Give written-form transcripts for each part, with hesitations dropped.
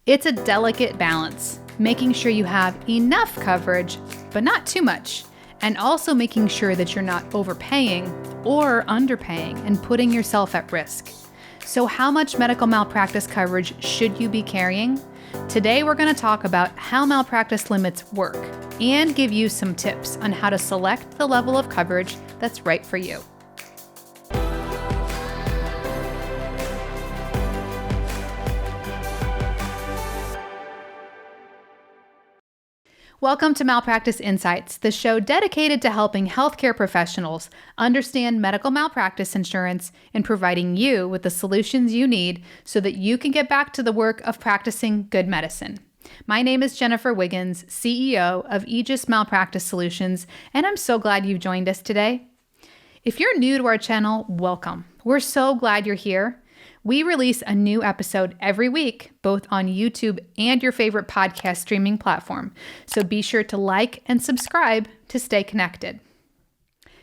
It's a delicate balance, making sure you have enough coverage, but not too much, and also making sure that you're not overpaying or underpaying and putting yourself at risk. So how much medical malpractice coverage should you be carrying? Today we're going to talk about how malpractice limits work and give you some tips on how to select the level of coverage that's right for you. Welcome to Malpractice Insights, the show dedicated to helping healthcare professionals understand medical malpractice insurance and providing you with the solutions you need so that you can get back to the work of practicing good medicine. My name is Jennifer Wiggins, CEO of Aegis Malpractice Solutions, and I'm so glad you've joined us today. If you're new to our channel, welcome. We're so glad you're here. We release a new episode every week, both on YouTube and your favorite podcast streaming platform. So be sure to like and subscribe to stay connected.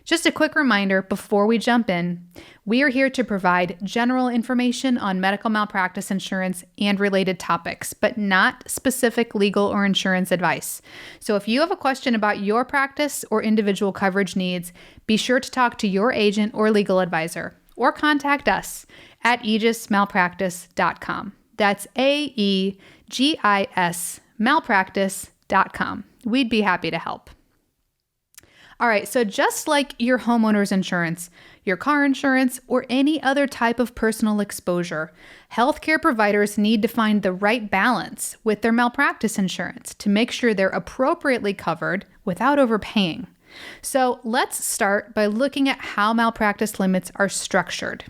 Just a quick reminder before we jump in, we are here to provide general information on medical malpractice insurance and related topics, but not specific legal or insurance advice. So if you have a question about your practice or individual coverage needs, be sure to talk to your agent or legal advisor or contact us at aegismalpractice.com. That's AEGIS malpractice.com. We'd be happy to help. All right, so just like your homeowner's insurance, your car insurance, or any other type of personal exposure, healthcare providers need to find the right balance with their malpractice insurance to make sure they're appropriately covered without overpaying. So let's start by looking at how malpractice limits are structured.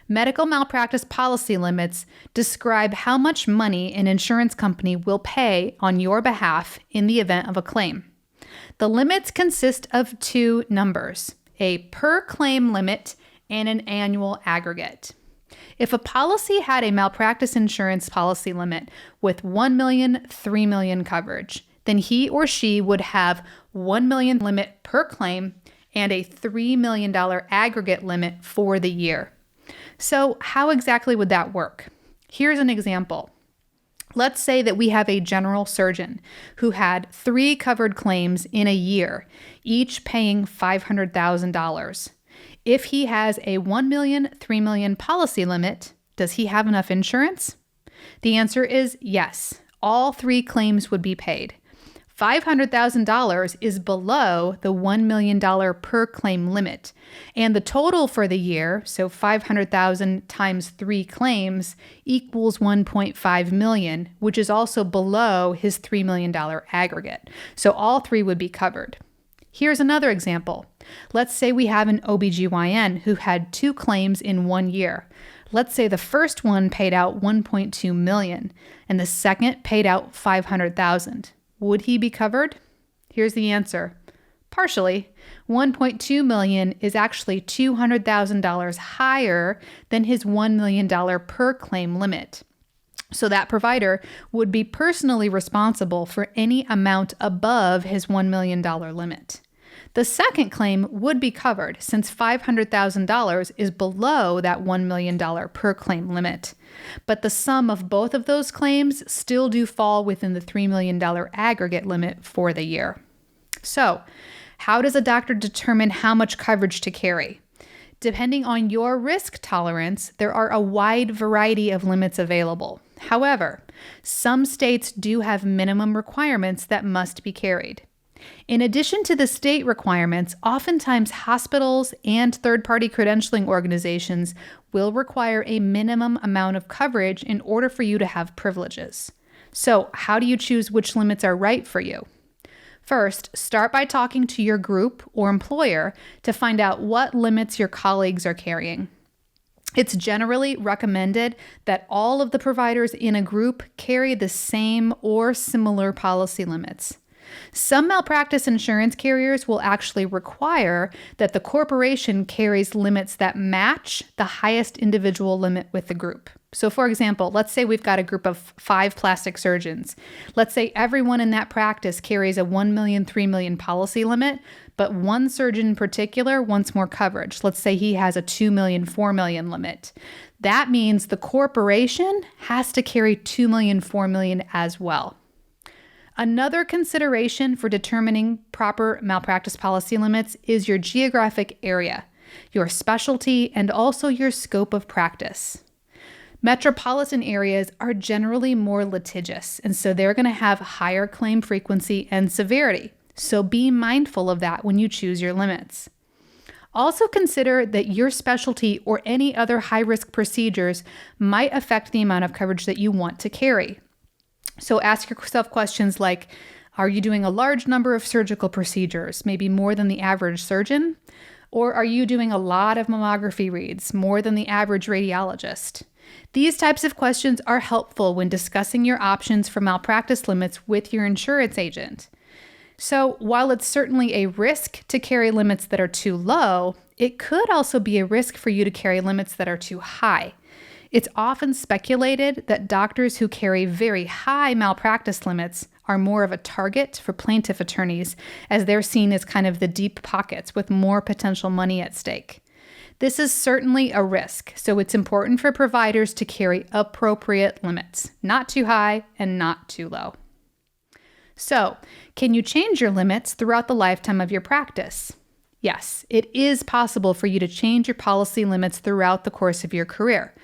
Medical malpractice policy limits describe how much money an insurance company will pay on your behalf in the event of a claim. The limits consist of two numbers, a per claim limit and an annual aggregate. If a policy had a malpractice insurance policy limit with $1 million, $3 million coverage, then he or she would have $1 million limit per claim and a $3 million aggregate limit for the year. So how exactly would that work? Here's an example. Let's say that we have a general surgeon who had 3 covered claims in a year, each paying $500,000. If he has a $1 million, $3 million policy limit, does he have enough insurance? The answer is yes. All 3 claims would be paid. $500,000 is below the $1 million per claim limit. And the total for the year, so $500,000 times 3 claims, equals $1.5 million, which is also below his $3 million aggregate. So all 3 would be covered. Here's another example. Let's say we have an OBGYN who had 2 claims in 1 year. Let's say the first one paid out $1.2 million and the second paid out $500,000. Would he be covered? Here's the answer. Partially. $1.2 million is actually $200,000 higher than his $1 million per claim limit. So that provider would be personally responsible for any amount above his $1 million limit. The second claim would be covered since $500,000 is below that $1 million per claim limit. But the sum of both of those claims still do fall within the $3 million aggregate limit for the year. So, how does a doctor determine how much coverage to carry? Depending on your risk tolerance, there are a wide variety of limits available. However, some states do have minimum requirements that must be carried. In addition to the state requirements, oftentimes hospitals and third-party credentialing organizations will require a minimum amount of coverage in order for you to have privileges. So, how do you choose which limits are right for you? First, start by talking to your group or employer to find out what limits your colleagues are carrying. It's generally recommended that all of the providers in a group carry the same or similar policy limits. Some malpractice insurance carriers will actually require that the corporation carries limits that match the highest individual limit with the group. So for example, let's say we've got a group of 5 plastic surgeons. Let's say everyone in that practice carries a 1 million, 3 million policy limit, but one surgeon in particular wants more coverage. Let's say he has a 2 million, 4 million limit. That means the corporation has to carry 2 million, 4 million as well. Another consideration for determining proper malpractice policy limits is your geographic area, your specialty, and also your scope of practice. Metropolitan areas are generally more litigious, and so they're going to have higher claim frequency and severity. So be mindful of that when you choose your limits. Also consider that your specialty or any other high-risk procedures might affect the amount of coverage that you want to carry. So ask yourself questions like, are you doing a large number of surgical procedures, maybe more than the average surgeon? Or are you doing a lot of mammography reads, more than the average radiologist? These types of questions are helpful when discussing your options for malpractice limits with your insurance agent. So while it's certainly a risk to carry limits that are too low, it could also be a risk for you to carry limits that are too high. It's often speculated that doctors who carry very high malpractice limits are more of a target for plaintiff attorneys, as they're seen as kind of the deep pockets with more potential money at stake. This is certainly a risk, so it's important for providers to carry appropriate limits, not too high and not too low. So, can you change your limits throughout the lifetime of your practice? Yes, it is possible for you to change your policy limits throughout the course of your career,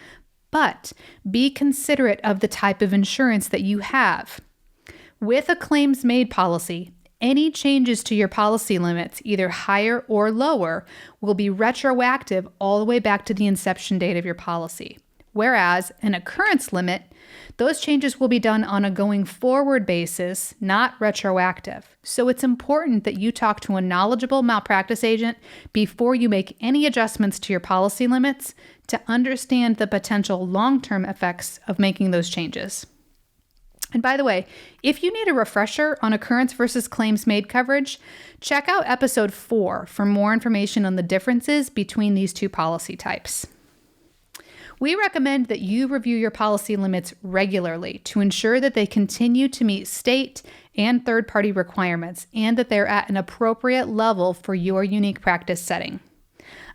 but be considerate of the type of insurance that you have. With a claims-made policy, any changes to your policy limits, either higher or lower, will be retroactive all the way back to the inception date of your policy. Whereas an occurrence limit, those changes will be done on a going forward basis, not retroactive. So it's important that you talk to a knowledgeable malpractice agent before you make any adjustments to your policy limits to understand the potential long-term effects of making those changes. And by the way, if you need a refresher on occurrence versus claims-made coverage, check out episode 4 for more information on the differences between these two policy types. We recommend that you review your policy limits regularly to ensure that they continue to meet state and third-party requirements and that they're at an appropriate level for your unique practice setting.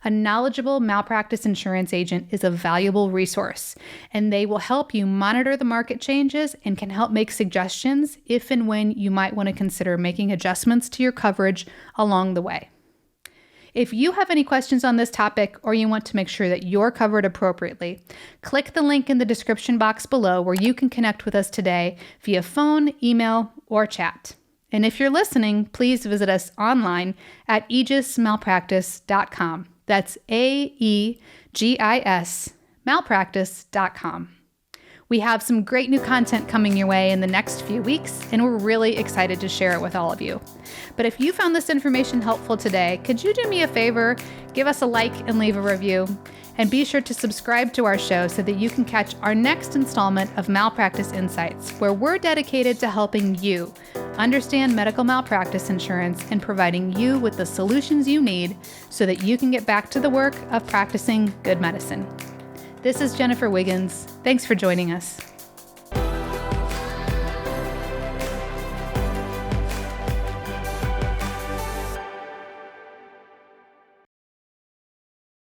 A knowledgeable malpractice insurance agent is a valuable resource, and they will help you monitor the market changes and can help make suggestions if and when you might want to consider making adjustments to your coverage along the way. If you have any questions on this topic or you want to make sure that you're covered appropriately, click the link in the description box below where you can connect with us today via phone, email, or chat. And if you're listening, please visit us online at aegismalpractice.com. That's AEGIS malpractice.com. We have some great new content coming your way in the next few weeks, and we're really excited to share it with all of you. But if you found this information helpful today, could you do me a favor? Give us a like and leave a review. And be sure to subscribe to our show so that you can catch our next installment of Malpractice Insights, where we're dedicated to helping you understand medical malpractice insurance and providing you with the solutions you need so that you can get back to the work of practicing good medicine. This is Jennifer Wiggins. Thanks for joining us.